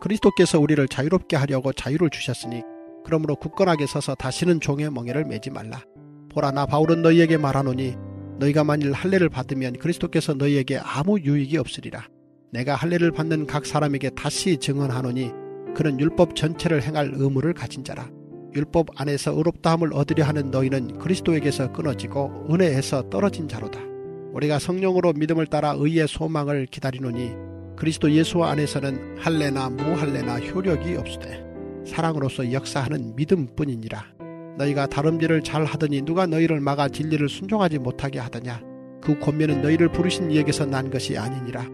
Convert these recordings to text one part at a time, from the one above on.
그리스도께서 우리를 자유롭게 하려고 자유를 주셨으니 그러므로 굳건하게 서서 다시는 종의 멍에를 매지 말라. 보라, 나 바울은 너희에게 말하노니 너희가 만일 할례를 받으면 그리스도께서 너희에게 아무 유익이 없으리라. 내가 할례를 받는 각 사람에게 다시 증언하노니 그는 율법 전체를 행할 의무를 가진 자라. 율법 안에서 의롭다함을 얻으려 하는 너희는 그리스도에게서 끊어지고 은혜에서 떨어진 자로다. 우리가 성령으로 믿음을 따라 의의 소망을 기다리노니 그리스도 예수 안에서는 할례나 무할례나 효력이 없으되 사랑으로서 역사하는 믿음뿐이니라. 너희가 다름질을 잘 하더니 누가 너희를 막아 진리를 순종하지 못하게 하더냐. 그 권면은 너희를 부르신 이에게서 난 것이 아니니라.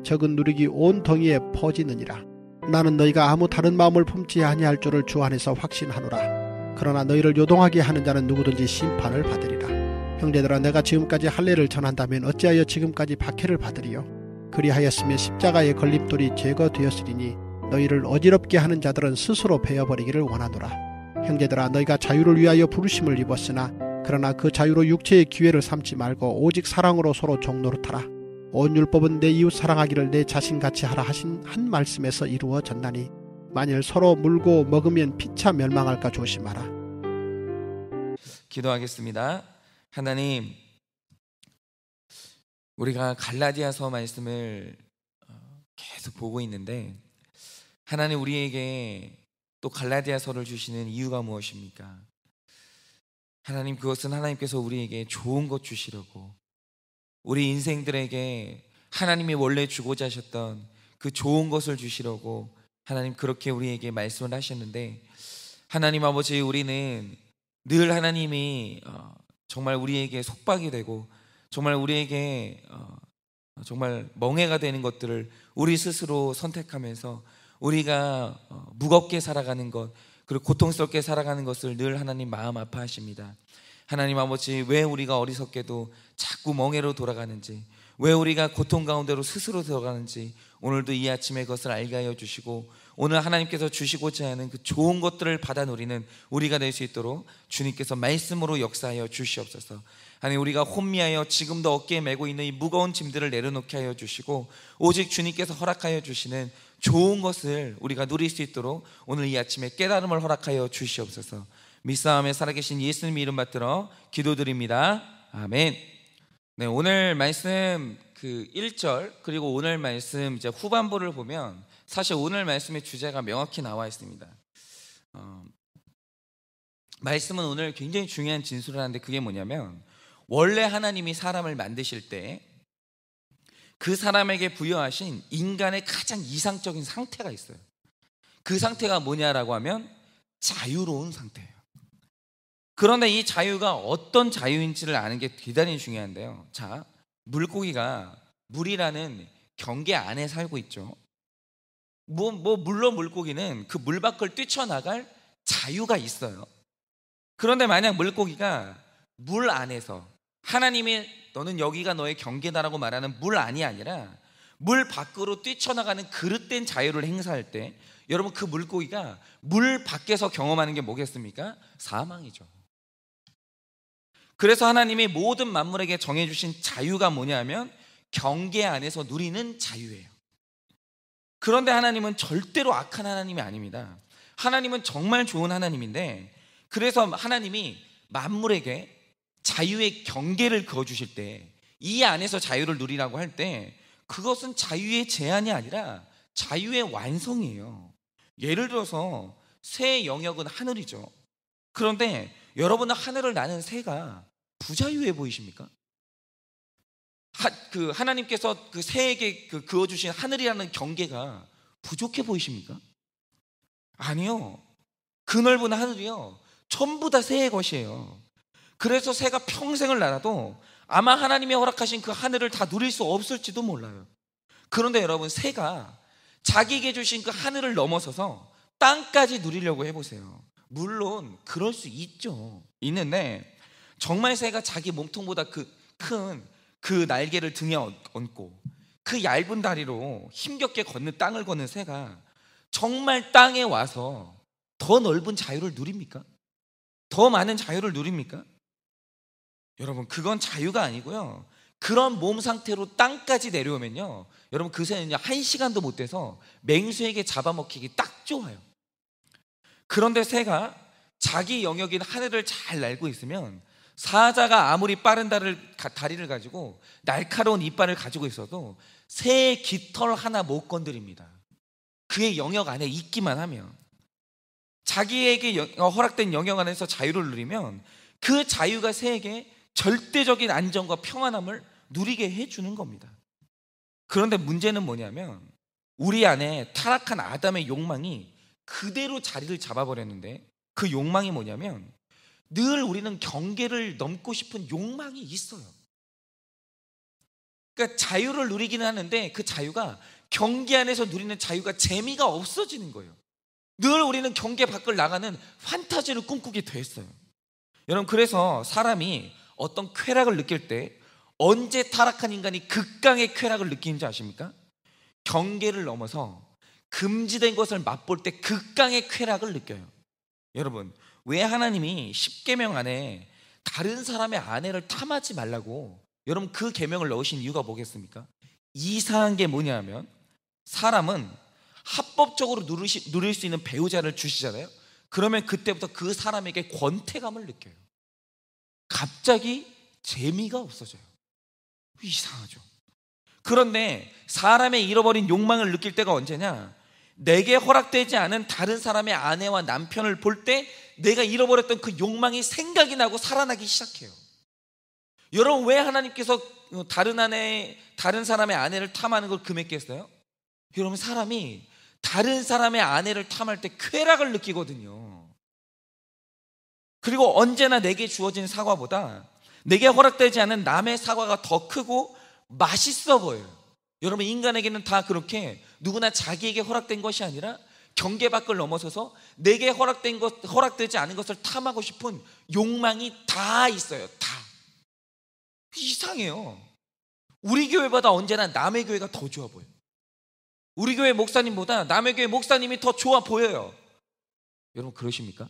적은 누룩이 온 덩이에 퍼지느니라. 나는 너희가 아무 다른 마음을 품지 아니할 줄을 주 안에서 확신하노라. 그러나 너희를 요동하게 하는 자는 누구든지 심판을 받으리라. 형제들아, 내가 지금까지 할례를 전한다면 어찌하여 지금까지 박해를 받으리요? 그리하였으면 십자가의 걸림돌이 제거되었으리니 너희를 어지럽게 하는 자들은 스스로 베어버리기를 원하노라. 형제들아, 너희가 자유를 위하여 부르심을 입었으나 그러나 그 자유로 육체의 기회를 삼지 말고 오직 사랑으로 서로 종노릇하라. 온 율법은 내 이웃 사랑하기를 내 자신같이 하라 하신 한 말씀에서 이루어졌나니 만일 서로 물고 먹으면 피차 멸망할까 조심하라. 기도하겠습니다. 하나님, 우리가 갈라디아서 말씀을 계속 보고 있는데 하나님, 우리에게 또 갈라디아서를 주시는 이유가 무엇입니까? 하나님, 그것은 하나님께서 우리에게 좋은 것 주시려고, 우리 인생들에게 하나님이 원래 주고자 하셨던 그 좋은 것을 주시려고 하나님 그렇게 우리에게 말씀을 하셨는데, 하나님 아버지, 우리는 늘 하나님이 정말 우리에게 속박이 되고 정말 우리에게 정말 멍해가 되는 것들을 우리 스스로 선택하면서 우리가 무겁게 살아가는 것, 그리고 고통스럽게 살아가는 것을 늘 하나님 마음 아파하십니다. 하나님 아버지, 왜 우리가 어리석게도 자꾸 멍해로 돌아가는지, 왜 우리가 고통 가운데로 스스로 들어가는지 오늘도 이 아침에 그것을 알게 하여 주시고, 오늘 하나님께서 주시고자 하는 그 좋은 것들을 받아 누리는 우리가 될 수 있도록 주님께서 말씀으로 역사하여 주시옵소서. 하나님, 우리가 혼미하여 지금도 어깨에 메고 있는 이 무거운 짐들을 내려놓게 하여 주시고, 오직 주님께서 허락하여 주시는 좋은 것을 우리가 누릴 수 있도록 오늘 이 아침에 깨달음을 허락하여 주시옵소서. 믿사함에 살아계신 예수님 이름 받들어 기도드립니다. 아멘. 네, 오늘 말씀 그 1절 그리고 오늘 말씀 이제 후반부를 보면 사실 오늘 말씀의 주제가 명확히 나와 있습니다. 말씀은 오늘 굉장히 중요한 진술을 하는데, 그게 뭐냐면 원래 하나님이 사람을 만드실 때 그 사람에게 부여하신 인간의 가장 이상적인 상태가 있어요. 그 상태가 뭐냐라고 하면 자유로운 상태예요. 그런데 이 자유가 어떤 자유인지를 아는 게 대단히 중요한데요. 자, 물고기가 물이라는 경계 안에 살고 있죠. 물론 물고기는 그 물 밖을 뛰쳐나갈 자유가 있어요. 그런데 만약 물고기가 물 안에서 하나님이 너는 여기가 너의 경계다라고 말하는 물 안이 아니라 물 밖으로 뛰쳐나가는 그릇된 자유를 행사할 때, 여러분, 그 물고기가 물 밖에서 경험하는 게 뭐겠습니까? 사망이죠. 그래서 하나님이 모든 만물에게 정해주신 자유가 뭐냐면 경계 안에서 누리는 자유예요. 그런데 하나님은 절대로 악한 하나님이 아닙니다. 하나님은 정말 좋은 하나님인데, 그래서 하나님이 만물에게 자유의 경계를 그어주실 때, 이 안에서 자유를 누리라고 할 때 그것은 자유의 제한이 아니라 자유의 완성이에요. 예를 들어서 새의 영역은 하늘이죠. 그런데 여러분은 하늘을 나는 새가 부자유해 보이십니까? 하나님께서 그 새에게 그어주신 하늘이라는 경계가 부족해 보이십니까? 아니요. 그 넓은 하늘이요, 전부 다 새의 것이에요. 그래서 새가 평생을 날아도 아마 하나님이 허락하신 그 하늘을 다 누릴 수 없을지도 몰라요. 그런데 여러분, 새가 자기에게 주신 그 하늘을 넘어서서 땅까지 누리려고 해보세요. 물론 그럴 수 있는데 정말 새가 자기 몸통보다 큰 그 날개를 등에 얹고 그 얇은 다리로 힘겹게 땅을 걷는 새가 정말 땅에 와서 더 넓은 자유를 누립니까? 더 많은 자유를 누립니까? 여러분, 그건 자유가 아니고요, 그런 몸 상태로 땅까지 내려오면요, 여러분 그 새는요 1시간도 못 돼서 맹수에게 잡아먹히기 딱 좋아요. 그런데 새가 자기 영역인 하늘을 잘 날고 있으면 사자가 아무리 빠른 다리를 가지고 날카로운 이빨을 가지고 있어도 새의 깃털 하나 못 건드립니다. 그의 영역 안에 있기만 하면, 자기에게 허락된 영역 안에서 자유를 누리면 그 자유가 새에게 절대적인 안정과 평안함을 누리게 해주는 겁니다. 그런데 문제는 뭐냐면 우리 안에 타락한 아담의 욕망이 그대로 자리를 잡아버렸는데, 그 욕망이 뭐냐면 늘 우리는 경계를 넘고 싶은 욕망이 있어요. 그러니까 자유를 누리기는 하는데 그 자유가, 경계 안에서 누리는 자유가 재미가 없어지는 거예요. 늘 우리는 경계 밖을 나가는 판타지를 꿈꾸게 됐어요. 여러분, 그래서 사람이 어떤 쾌락을 느낄 때 언제 타락한 인간이 극강의 쾌락을 느끼는지 아십니까? 경계를 넘어서 금지된 것을 맛볼 때 극강의 쾌락을 느껴요. 여러분, 왜 하나님이 10계명 안에 다른 사람의 아내를 탐하지 말라고 여러분 그 계명을 넣으신 이유가 뭐겠습니까? 이상한 게 뭐냐 하면, 사람은 합법적으로 누릴 수 있는 배우자를 주시잖아요. 그러면 그때부터 그 사람에게 권태감을 느껴요. 갑자기 재미가 없어져요. 이상하죠. 그런데 사람의 잃어버린 욕망을 느낄 때가 언제냐? 내게 허락되지 않은 다른 사람의 아내와 남편을 볼 때 내가 잃어버렸던 그 욕망이 생각이 나고 살아나기 시작해요. 여러분, 왜 하나님께서 다른 사람의 아내를 탐하는 걸 금했겠어요? 여러분, 사람이 다른 사람의 아내를 탐할 때 쾌락을 느끼거든요. 그리고 언제나 내게 주어진 사과보다 내게 허락되지 않은 남의 사과가 더 크고 맛있어 보여요. 여러분, 인간에게는 다 그렇게 누구나 자기에게 허락된 것이 아니라 경계 밖을 넘어서서 내게 허락되지 않은 것을 탐하고 싶은 욕망이 다 있어요. 다. 이상해요. 우리 교회보다 언제나 남의 교회가 더 좋아 보여요. 우리 교회 목사님보다 남의 교회 목사님이 더 좋아 보여요. 여러분, 그러십니까?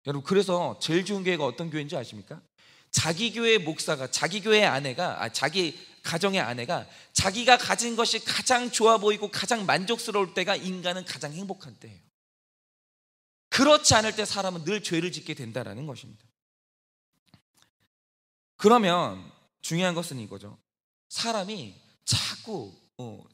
여러분, 그래서 제일 좋은 교회가 어떤 교회인지 아십니까? 자기 교회 목사가, 자기 교회 아내가, 자기 가정의 아내가 자기가 가진 것이 가장 좋아 보이고 가장 만족스러울 때가 인간은 가장 행복한 때예요. 그렇지 않을 때 사람은 늘 죄를 짓게 된다는 것입니다. 그러면 중요한 것은 이거죠. 사람이 자꾸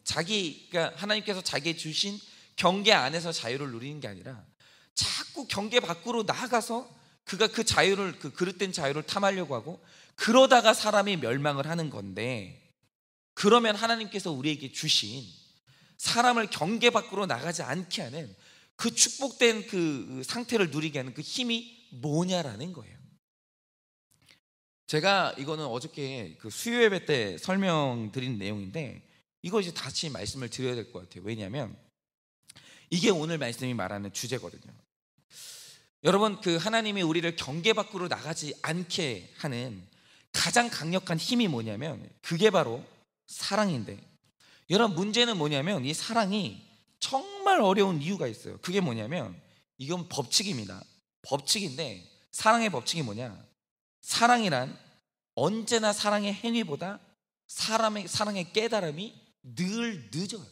자기가 하나님께서 자기에게 주신 경계 안에서 자유를 누리는 게 아니라 자꾸 경계 밖으로 나아가서 그가 그 자유를, 그 그릇된 자유를 탐하려고 하고, 그러다가 사람이 멸망을 하는 건데, 그러면 하나님께서 우리에게 주신 사람을 경계 밖으로 나가지 않게 하는 그 축복된 그 상태를 누리게 하는 그 힘이 뭐냐라는 거예요. 제가 이거는 어저께 그 수요 예배 때 설명드린 내용인데, 이거 이제 다시 말씀을 드려야 될 것 같아요. 왜냐하면 이게 오늘 말씀이 말하는 주제거든요. 여러분, 그 하나님이 우리를 경계 밖으로 나가지 않게 하는 가장 강력한 힘이 뭐냐면 그게 바로 사랑인데, 여러분, 문제는 뭐냐면 이 사랑이 정말 어려운 이유가 있어요. 그게 뭐냐면 이건 법칙입니다. 법칙인데, 사랑의 법칙이 뭐냐? 사랑이란 언제나 사랑의 행위보다 사랑의 깨달음이 늘 늦어요.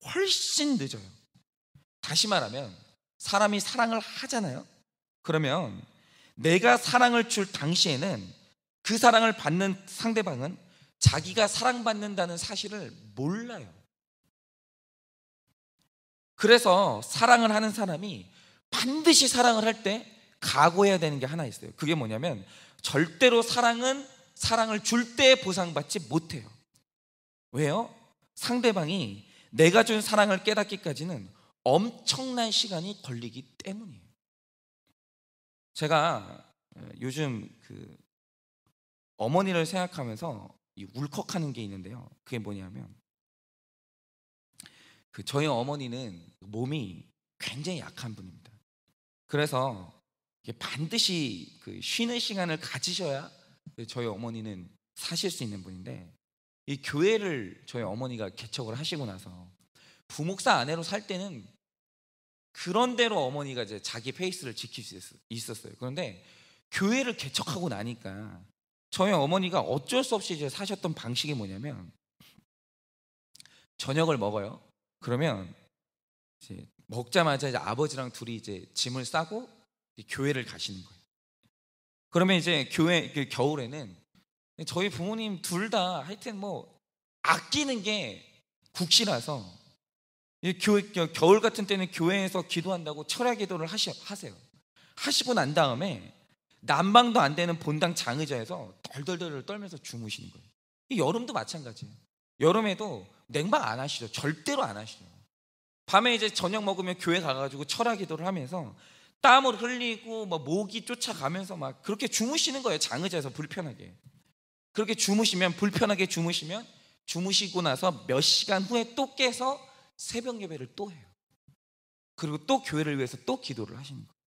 훨씬 늦어요. 다시 말하면 사람이 사랑을 하잖아요. 그러면 내가 사랑을 줄 당시에는 그 사랑을 받는 상대방은 자기가 사랑받는다는 사실을 몰라요. 그래서 사랑을 하는 사람이 반드시 사랑을 할 때 각오해야 되는 게 하나 있어요. 그게 뭐냐면 절대로 사랑을 줄 때 보상받지 못해요. 왜요? 상대방이 내가 준 사랑을 깨닫기까지는 엄청난 시간이 걸리기 때문이에요. 제가 요즘 그 어머니를 생각하면서 울컥하는 게 있는데요. 그게 뭐냐면 저희 어머니는 몸이 굉장히 약한 분입니다. 그래서 반드시 그 쉬는 시간을 가지셔야 저희 어머니는 사실 수 있는 분인데, 이 교회를 저희 어머니가 개척을 하시고 나서 부목사 아내로 살 때는 그런 대로 어머니가 이제 자기 페이스를 지킬 수 있었어요. 그런데 교회를 개척하고 나니까 저희 어머니가 어쩔 수 없이 이제 사셨던 방식이 뭐냐면, 저녁을 먹어요. 그러면 이제 먹자마자 이제 아버지랑 둘이 이제 짐을 싸고 교회를 가시는 거예요. 그러면 이제 교회 겨울에는 저희 부모님 둘 다 하여튼 뭐 아끼는 게 국시라서 겨울 같은 때는 교회에서 기도한다고 철야 기도를 하세요. 하시고 난 다음에 난방도 안 되는 본당 장의자에서 덜덜덜 떨면서 주무시는 거예요. 여름도 마찬가지예요. 여름에도 냉방 안 하시죠. 절대로 안 하시죠. 밤에 이제 저녁 먹으면 교회 가가지고 철야 기도를 하면서 땀을 흘리고 뭐 모기 쫓아가면서 막 그렇게 주무시는 거예요. 장의자에서 불편하게. 그렇게 불편하게 주무시고 나서 몇 시간 후에 또 깨서 새벽 예배를 또 해요. 그리고 또 교회를 위해서 또 기도를 하시는 거예요.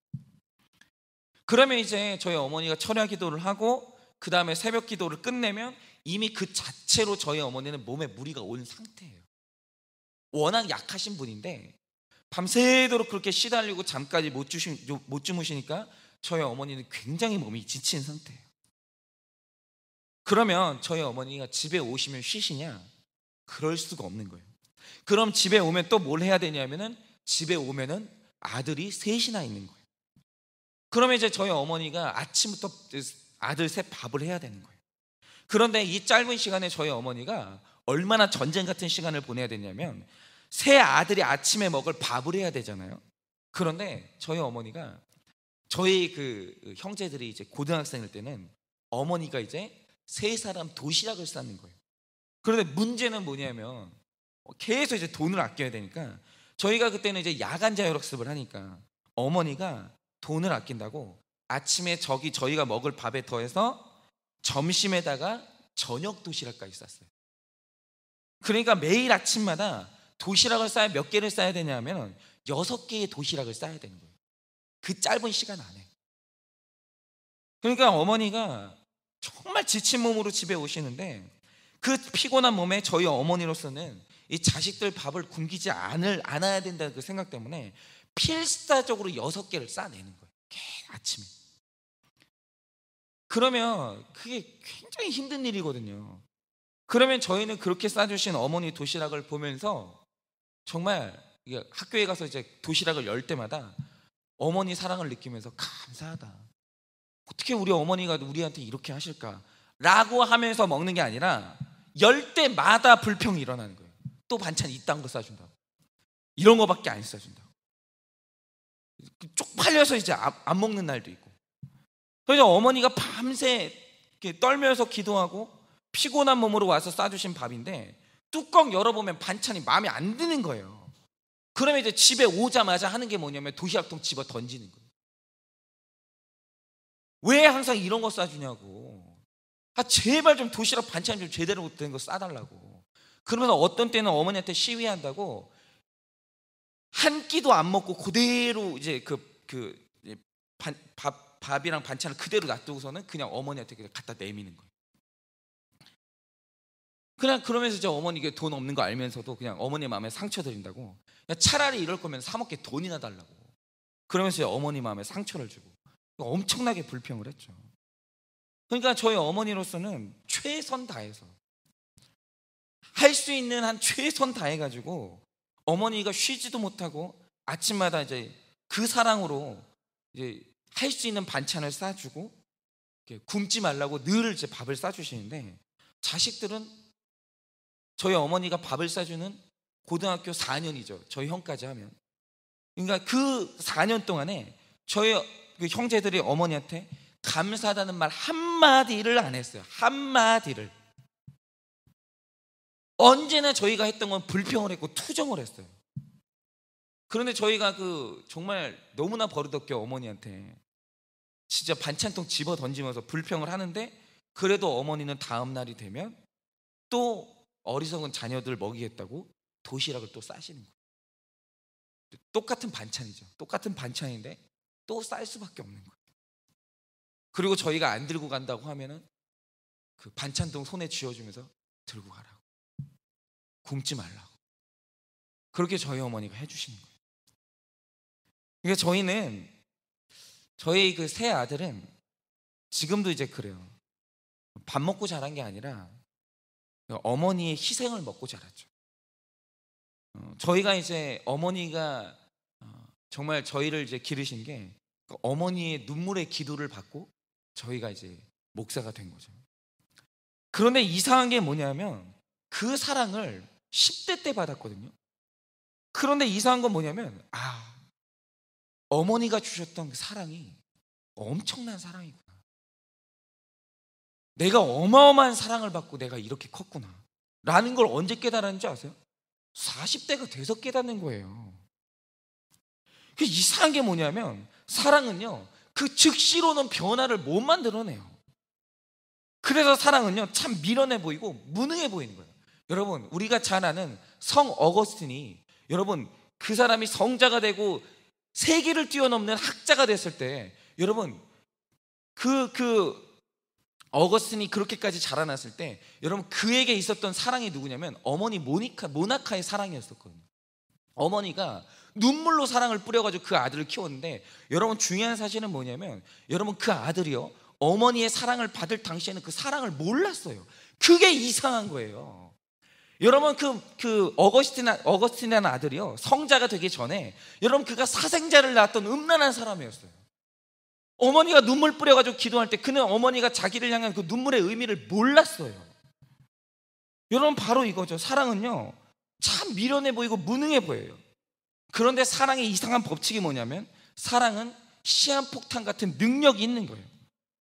그러면 이제 저희 어머니가 철야 기도를 하고 그 다음에 새벽 기도를 끝내면 이미 그 자체로 저희 어머니는 몸에 무리가 온 상태예요. 워낙 약하신 분인데 밤새도록 그렇게 시달리고 잠까지 못 주무시니까 저희 어머니는 굉장히 몸이 지친 상태예요. 그러면 저희 어머니가 집에 오시면 쉬시냐? 그럴 수가 없는 거예요. 그럼 집에 오면 또 뭘 해야 되냐면은, 집에 오면은 아들이 셋이나 있는 거예요. 그러면 이제 저희 어머니가 아침부터 아들 셋 밥을 해야 되는 거예요. 그런데 이 짧은 시간에 저희 어머니가 얼마나 전쟁 같은 시간을 보내야 되냐면, 세 아들이 아침에 먹을 밥을 해야 되잖아요. 그런데 저희 어머니가, 저희 그 형제들이 이제 고등학생일 때는 어머니가 이제 세 사람 도시락을 싸는 거예요. 그런데 문제는 뭐냐면 계속 이제 돈을 아껴야 되니까, 저희가 그때는 이제 야간 자율학습을 하니까 어머니가 돈을 아낀다고 아침에 저희가 먹을 밥에 더해서 점심에다가 저녁 도시락까지 쌌어요. 그러니까 매일 아침마다 도시락을 몇 개를 싸야 되냐면 6개의 도시락을 싸야 되는 거예요. 그 짧은 시간 안에. 그러니까 어머니가 정말 지친 몸으로 집에 오시는데, 그 피곤한 몸에 저희 어머니로서는 이 자식들 밥을 굶기지 않아야 된다는 그 생각 때문에 필사적으로 6개를 싸내는 거예요. 아침에. 그러면 그게 굉장히 힘든 일이거든요. 그러면 저희는 그렇게 싸주신 어머니 도시락을 보면서 정말 학교에 가서 이제 도시락을 열 때마다 어머니 사랑을 느끼면서 감사하다. 어떻게 우리 어머니가 우리한테 이렇게 하실까? 라고 하면서 먹는 게 아니라 열 때마다 불평이 일어나는 거예요. 또 반찬 이딴 거 싸준다고, 이런 거밖에 안 싸준다고, 쪽팔려서 이제 안 먹는 날도 있고. 그래서 어머니가 밤새 이렇게 떨면서 기도하고 피곤한 몸으로 와서 싸주신 밥인데 뚜껑 열어보면 반찬이 마음에 안 드는 거예요. 그러면 이제 집에 오자마자 하는 게 뭐냐면 도시락통 집어 던지는 거예요. 왜 항상 이런 거 싸주냐고. 제발 좀 도시락 반찬 좀 제대로 된 거 싸달라고. 그러면 어떤 때는 어머니한테 시위한다고 한 끼도 안 먹고 그대로 이제 밥이랑 반찬을 그대로 놔두고서는 그냥 어머니한테 그냥 갖다 내미는 거예요. 그냥 그러면서 이제 어머니가 돈 없는 거 알면서도 그냥 어머니 마음에 상처 드린다고, 차라리 이럴 거면 사 먹게 돈이나 달라고, 그러면서 어머니 마음에 상처를 주고 엄청나게 불평을 했죠. 그러니까 저희 어머니로서는 최선 다해서 할 수 있는 한 최선 다해가지고 어머니가 쉬지도 못하고 아침마다 이제 그 사랑으로 이제 할 수 있는 반찬을 싸주고 굶지 말라고 늘 이제 밥을 싸주시는데, 자식들은 저희 어머니가 밥을 싸주는 고등학교 4년이죠. 저희 형까지 하면. 그러니까 그 4년 동안에 저희 그 형제들이 어머니한테 감사하다는 말 한마디를 안 했어요. 한마디를. 언제나 저희가 했던 건 불평을 했고 투정을 했어요. 그런데 저희가 정말 너무나 버릇없게 어머니한테 진짜 반찬통 집어 던지면서 불평을 하는데, 그래도 어머니는 다음 날이 되면 또 어리석은 자녀들 먹이겠다고 도시락을 또 싸시는 거예요. 똑같은 반찬이죠. 똑같은 반찬인데 또 쌀 수밖에 없는 거예요. 그리고 저희가 안 들고 간다고 하면은 그 반찬통 손에 쥐어주면서 들고 가라고, 굶지 말라고, 그렇게 저희 어머니가 해주시는 거예요. 그러니까 저희 그 세 아들은 지금도 이제 그래요. 밥 먹고 자란 게 아니라 어머니의 희생을 먹고 자랐죠. 저희가 이제 어머니가 정말 저희를 이제 기르신 게 어머니의 눈물의 기도를 받고 저희가 이제 목사가 된 거죠. 그런데 이상한 게 뭐냐면 그 사랑을 10대 때 받았거든요. 그런데 이상한 건 뭐냐면 어머니가 주셨던 그 사랑이 엄청난 사랑이구나. 내가 어마어마한 사랑을 받고 내가 이렇게 컸구나 라는 걸 언제 깨달았는지 아세요? 40대가 돼서 깨닫는 거예요. 이상한 게 뭐냐면 사랑은요 그 즉시로는 변화를 못 만들어내요. 그래서 사랑은요 참 미련해 보이고 무능해 보이는 거예요. 여러분, 우리가 잘 아는 성 어거스틴이, 여러분 그 사람이 성자가 되고 세계를 뛰어넘는 학자가 됐을 때, 여러분 그 어거스틴이 그렇게까지 자라났을 때 여러분 그에게 있었던 사랑이 누구냐면 어머니 모나카의 사랑이었었거든요. 어머니가 눈물로 사랑을 뿌려가지고 그 아들을 키웠는데, 여러분 중요한 사실은 뭐냐면 여러분 그 아들이요 어머니의 사랑을 받을 당시에는 그 사랑을 몰랐어요. 그게 이상한 거예요. 여러분 그 어거스틴이라는 아들이요 성자가 되기 전에 여러분 그가 사생자를 낳았던 음란한 사람이었어요. 어머니가 눈물 뿌려가지고 기도할 때 그는 어머니가 자기를 향한 그 눈물의 의미를 몰랐어요. 여러분 바로 이거죠. 사랑은요 참 미련해 보이고 무능해 보여요. 그런데 사랑의 이상한 법칙이 뭐냐면 사랑은 시한폭탄 같은 능력이 있는 거예요.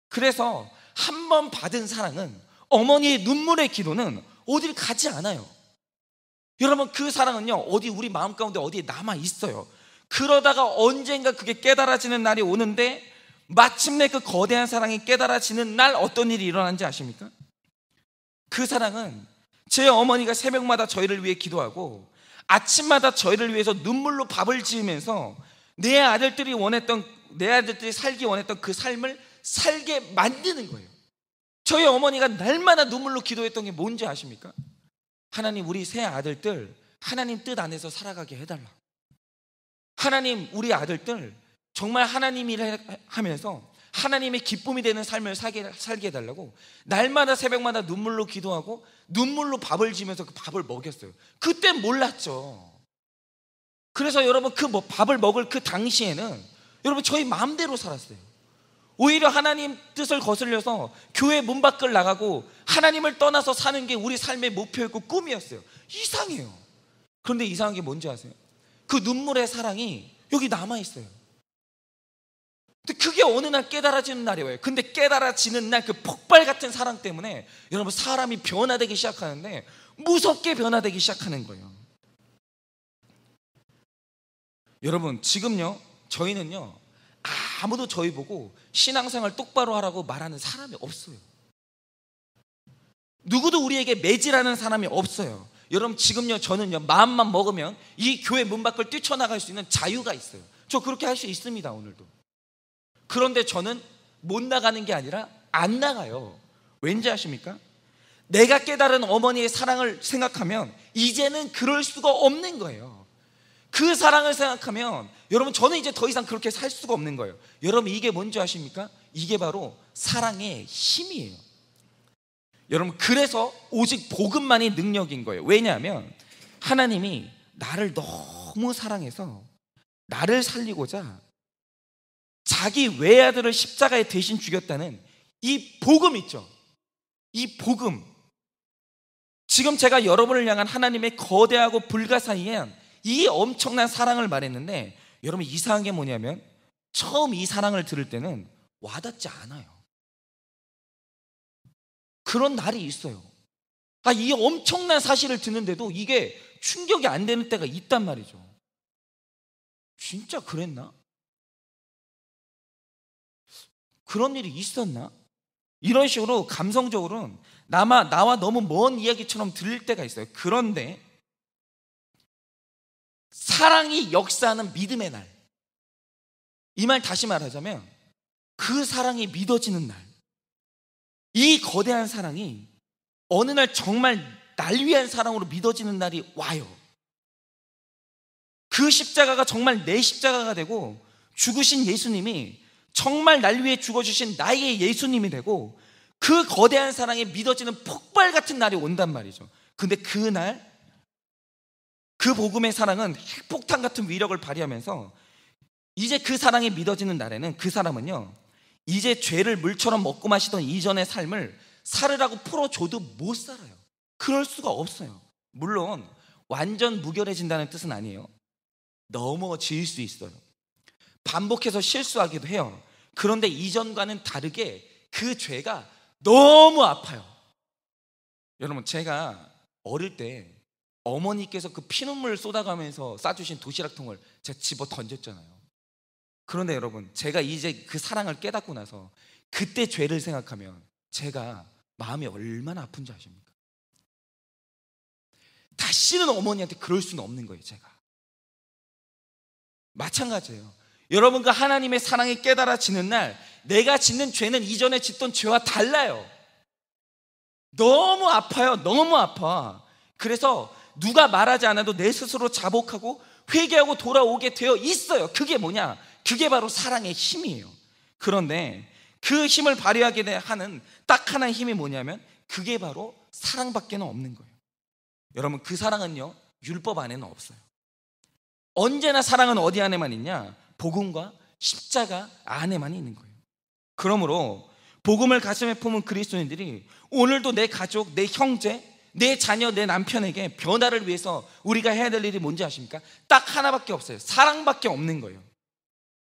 그래서 한 번 받은 사랑은, 어머니의 눈물의 기도는 어딜 가지 않아요. 여러분 그 사랑은요 어디 우리 마음 가운데 어디에 남아 있어요. 그러다가 언젠가 그게 깨달아지는 날이 오는데, 마침내 그 거대한 사랑이 깨달아지는 날 어떤 일이 일어나는지 아십니까? 그 사랑은 제 어머니가 새벽마다 저희를 위해 기도하고 아침마다 저희를 위해서 눈물로 밥을 지으면서 내 아들들이 살기 원했던 그 삶을 살게 만드는 거예요. 저희 어머니가 날마다 눈물로 기도했던 게 뭔지 아십니까? 하나님, 우리 새 아들들 하나님 뜻 안에서 살아가게 해달라. 하나님, 우리 아들들 정말 하나님 일을 하면서 하나님의 기쁨이 되는 삶을 살게 해달라고 날마다 새벽마다 눈물로 기도하고 눈물로 밥을 지면서 그 밥을 먹였어요. 그땐 몰랐죠. 그래서 여러분 그 밥을 먹을 그 당시에는 여러분 저희 마음대로 살았어요. 오히려 하나님 뜻을 거슬려서 교회 문 밖을 나가고 하나님을 떠나서 사는 게 우리 삶의 목표였고 꿈이었어요. 이상해요. 그런데 이상한 게 뭔지 아세요? 그 눈물의 사랑이 여기 남아있어요. 근데 그게 어느 날 깨달아지는 날이 와요. 근데 깨달아지는 날 그 폭발 같은 사랑 때문에 여러분 사람이 변화되기 시작하는데 무섭게 변화되기 시작하는 거예요. 여러분 지금요 저희는요 아무도 저희 보고 신앙생활 똑바로 하라고 말하는 사람이 없어요. 누구도 우리에게 매질하는 사람이 없어요. 여러분 지금요 저는요 마음만 먹으면 이 교회 문 밖을 뛰쳐나갈 수 있는 자유가 있어요. 저 그렇게 할 수 있습니다 오늘도. 그런데 저는 못 나가는 게 아니라 안 나가요. 왠지 아십니까? 내가 깨달은 어머니의 사랑을 생각하면 이제는 그럴 수가 없는 거예요. 그 사랑을 생각하면 여러분 저는 이제 더 이상 그렇게 살 수가 없는 거예요. 여러분 이게 뭔지 아십니까? 이게 바로 사랑의 힘이에요. 여러분 그래서 오직 복음만이 능력인 거예요. 왜냐하면 하나님이 나를 너무 사랑해서 나를 살리고자 자기 외아들을 십자가에 대신 죽였다는 이 복음 있죠. 이 복음, 지금 제가 여러분을 향한 하나님의 거대하고 불가사의한 이 엄청난 사랑을 말했는데, 여러분 이상한 게 뭐냐면 처음 이 사랑을 들을 때는 와닿지 않아요. 그런 날이 있어요. 이 엄청난 사실을 듣는데도 이게 충격이 안 되는 때가 있단 말이죠. 진짜 그랬나? 그런 일이 있었나? 이런 식으로 감성적으로는 나와 너무 먼 이야기처럼 들릴 때가 있어요. 그런데 사랑이 역사하는 믿음의 날, 이 말 다시 말하자면 그 사랑이 믿어지는 날, 이 거대한 사랑이 어느 날 정말 날 위한 사랑으로 믿어지는 날이 와요. 그 십자가가 정말 내 십자가가 되고 죽으신 예수님이 정말 날 위해 죽어주신 나의 예수님이 되고, 그 거대한 사랑이 믿어지는 폭발 같은 날이 온단 말이죠. 근데 그날 그 복음의 사랑은 핵폭탄 같은 위력을 발휘하면서 이제 그 사랑이 믿어지는 날에는 그 사람은요, 이제 죄를 물처럼 먹고 마시던 이전의 삶을 살으라고 풀어줘도 못 살아요. 그럴 수가 없어요. 물론 완전 무결해진다는 뜻은 아니에요. 넘어질 수 있어요. 반복해서 실수하기도 해요. 그런데 이전과는 다르게 그 죄가 너무 아파요. 여러분, 제가 어릴 때 어머니께서 그 피눈물 쏟아가면서 싸주신 도시락통을 제가 집어 던졌잖아요. 그런데 여러분, 제가 이제 그 사랑을 깨닫고 나서 그때 죄를 생각하면 제가 마음이 얼마나 아픈지 아십니까? 다시는 어머니한테 그럴 수는 없는 거예요. 제가 마찬가지예요. 여러분, 그 하나님의 사랑이 깨달아지는 날 내가 짓는 죄는 이전에 짓던 죄와 달라요. 너무 아파요. 너무 아파. 그래서 누가 말하지 않아도 내 스스로 자복하고 회개하고 돌아오게 되어 있어요. 그게 뭐냐? 그게 바로 사랑의 힘이에요. 그런데 그 힘을 발휘하게 하는 딱 하나의 힘이 뭐냐면 그게 바로 사랑밖에는 없는 거예요. 여러분, 그 사랑은요, 율법 안에는 없어요. 언제나 사랑은 어디 안에만 있냐? 복음과 십자가 안에만 있는 거예요. 그러므로 복음을 가슴에 품은 그리스도인들이 오늘도 내 가족, 내 형제, 내 자녀, 내 남편에게 변화를 위해서 우리가 해야 될 일이 뭔지 아십니까? 딱 하나밖에 없어요. 사랑밖에 없는 거예요.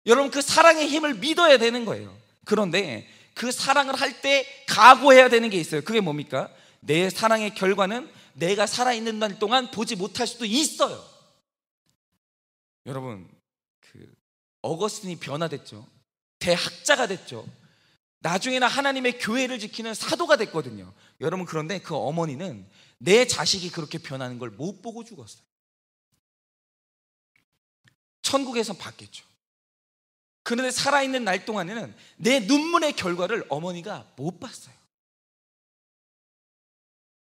여러분, 그 사랑의 힘을 믿어야 되는 거예요. 그런데 그 사랑을 할 때 각오해야 되는 게 있어요. 그게 뭡니까? 내 사랑의 결과는 내가 살아있는 날 동안 보지 못할 수도 있어요. 여러분, 그 어거스틴이 변화됐죠. 대학자가 됐죠. 나중에는 하나님의 교회를 지키는 사도가 됐거든요. 여러분, 그런데 그 어머니는 내 자식이 그렇게 변하는 걸 못 보고 죽었어요. 천국에서 봤겠죠. 그런데 살아있는 날 동안에는 내 눈물의 결과를 어머니가 못 봤어요.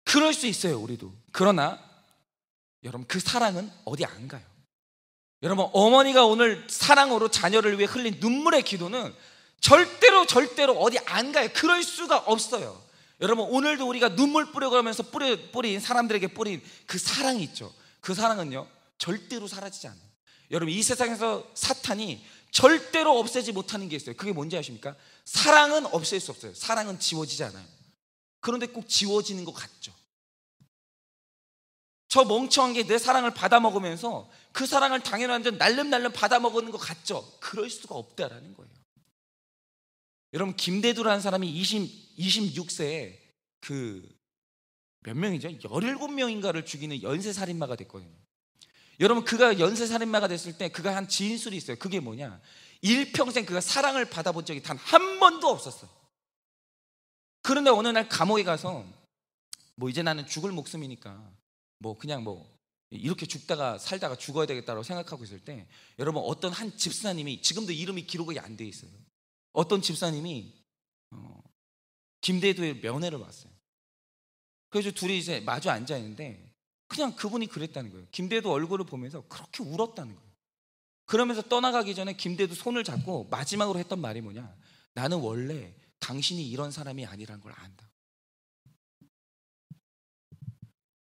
그럴 수 있어요, 우리도. 그러나 여러분, 그 사랑은 어디 안 가요. 여러분, 어머니가 오늘 사랑으로 자녀를 위해 흘린 눈물의 기도는 절대로 어디 안 가요. 그럴 수가 없어요. 여러분, 오늘도 우리가 눈물 뿌려가면서 뿌린 사람들에게 뿌린 그 사랑이 있죠. 그 사랑은요, 절대로 사라지지 않아요. 여러분, 이 세상에서 사탄이 절대로 없애지 못하는 게 있어요. 그게 뭔지 아십니까? 사랑은 없앨 수 없어요. 사랑은 지워지지 않아요. 그런데 꼭 지워지는 것 같죠. 저 멍청한 게 내 사랑을 받아먹으면서 그 사랑을 당연한 줄 날름날름 받아먹는 것 같죠. 그럴 수가 없다라는 거예요. 여러분, 김대두라는 사람이 26세에 그 몇 명이죠? 17명인가를 죽이는 연쇄살인마가 됐거든요. 여러분, 그가 연쇄살인마가 됐을 때 그가 한 진술이 있어요. 그게 뭐냐? 일평생 그가 사랑을 받아본 적이 단 한 번도 없었어요. 그런데 어느 날 감옥에 가서 뭐 이제 나는 죽을 목숨이니까 뭐 그냥 뭐 이렇게 죽다가 살다가 죽어야 되겠다고 생각하고 있을 때, 여러분, 어떤 한 집사님이, 지금도 이름이 기록이 안 돼 있어요. 어떤 집사님이 김대두의 면회를 왔어요. 그래서 둘이 이제 마주 앉아 있는데 그냥 그분이 그랬다는 거예요. 김대두 얼굴을 보면서 그렇게 울었다는 거예요. 그러면서 떠나가기 전에 김대두 손을 잡고 마지막으로 했던 말이 뭐냐? 나는 원래 당신이 이런 사람이 아니라는 걸 안다.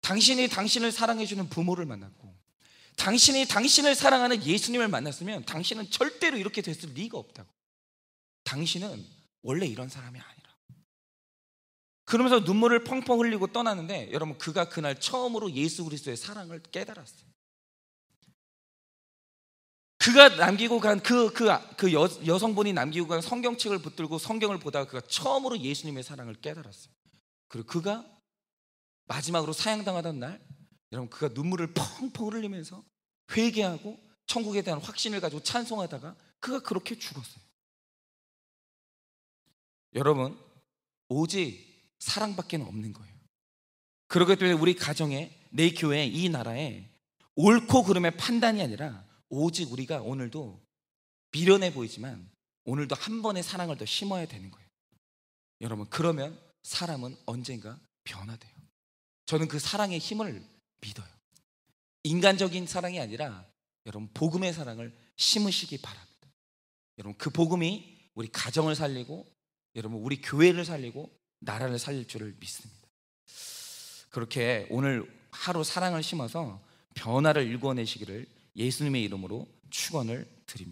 당신이 당신을 사랑해주는 부모를 만났고, 당신이 당신을 사랑하는 예수님을 만났으면 당신은 절대로 이렇게 됐을 리가 없다고. 당신은 원래 이런 사람이 아니라. 그러면서 눈물을 펑펑 흘리고 떠나는데, 여러분, 그가 그날 처음으로 예수 그리스도의 사랑을 깨달았어요. 그가 남기고 간 여성분이 남기고 간 성경책을 붙들고 성경을 보다가 그가 처음으로 예수님의 사랑을 깨달았어요. 그리고 그가 마지막으로 사형당하던 날, 여러분, 그가 눈물을 펑펑 흘리면서 회개하고 천국에 대한 확신을 가지고 찬송하다가 그가 그렇게 죽었어요. 여러분, 오직 사랑밖에 없는 거예요. 그렇기 때문에 우리 가정에, 내 교회, 이 나라에 옳고 그름의 판단이 아니라 오직 우리가 오늘도 미련해 보이지만 오늘도 한 번의 사랑을 더 심어야 되는 거예요. 여러분, 그러면 사람은 언젠가 변화돼요. 저는 그 사랑의 힘을 믿어요. 인간적인 사랑이 아니라 여러분, 복음의 사랑을 심으시기 바랍니다. 여러분, 그 복음이 우리 가정을 살리고, 여러분, 우리 교회를 살리고, 나라를 살릴 줄을 믿습니다. 그렇게 오늘 하루 사랑을 심어서 변화를 일궈내시기를 예수님의 이름으로 축원을 드립니다.